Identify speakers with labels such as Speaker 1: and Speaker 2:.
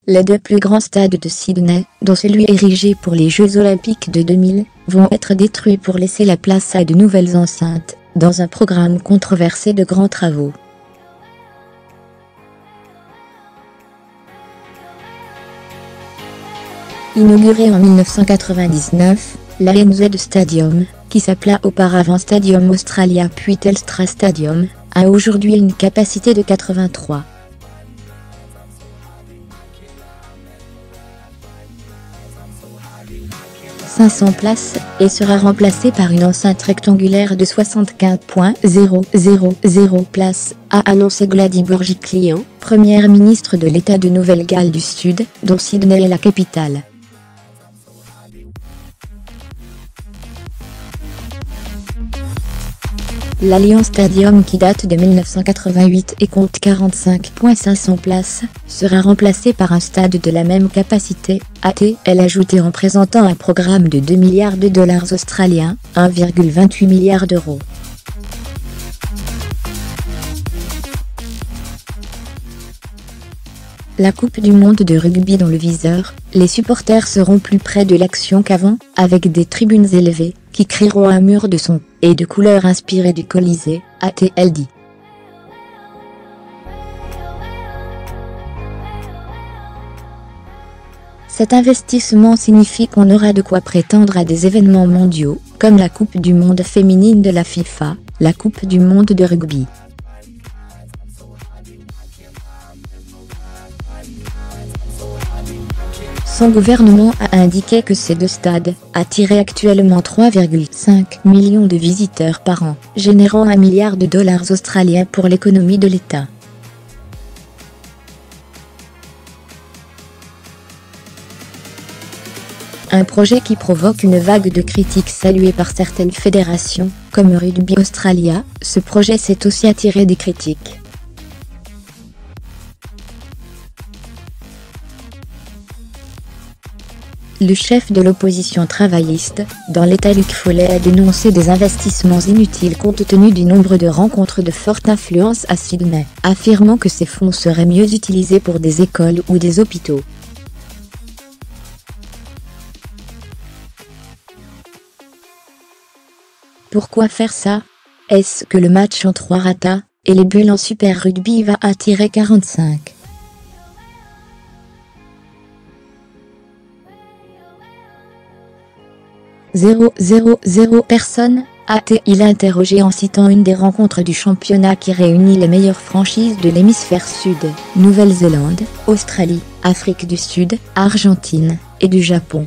Speaker 1: Les deux plus grands stades de Sydney, dont celui érigé pour les Jeux Olympiques de 2000, vont être détruits pour laisser la place à de nouvelles enceintes, dans un programme controversé de grands travaux. Inauguré en 1999, l'ANZ Stadium, qui s'appela auparavant Stadium Australia puis Telstra Stadium, a aujourd'hui une capacité de 83 500 places, et sera remplacé par une enceinte rectangulaire de 75,000 places, a annoncé Gladys Berejiklian, première ministre de l'État de Nouvelle-Galles du Sud, dont Sydney est la capitale. L'Allianz Stadium, qui date de 1988 et compte 45,500 places, sera remplacé par un stade de la même capacité, a-t-elle ajouté en présentant un programme de 2 milliards de dollars australiens, 1,28 milliard d'euros. La Coupe du monde de rugby dans le viseur, les supporters seront plus près de l'action qu'avant, avec des tribunes élevées, qui crieront un mur de son et de couleurs inspirées du Colisée, a-t-elle dit. Cet investissement signifie qu'on aura de quoi prétendre à des événements mondiaux, comme la Coupe du monde féminine de la FIFA, la Coupe du monde de rugby. Son gouvernement a indiqué que ces deux stades attiraient actuellement 3,5 millions de visiteurs par an, générant 1 milliard de dollars australiens pour l'économie de l'État. Un projet qui provoque une vague de critiques saluée par certaines fédérations, comme Rugby Australia. Ce projet s'est aussi attiré des critiques. Le chef de l'opposition travailliste, dans l'État Luc Follet, a dénoncé des investissements inutiles compte tenu du nombre de rencontres de forte influence à Sydney, affirmant que ces fonds seraient mieux utilisés pour des écoles ou des hôpitaux. Pourquoi faire ça? Est-ce que le match en 3 ratas, et les bulles en Super Rugby va attirer 45 000 personnes, a-t-il interrogé en citant une des rencontres du championnat qui réunit les meilleures franchises de l'hémisphère sud, Nouvelle-Zélande, Australie, Afrique du Sud, Argentine, et du Japon.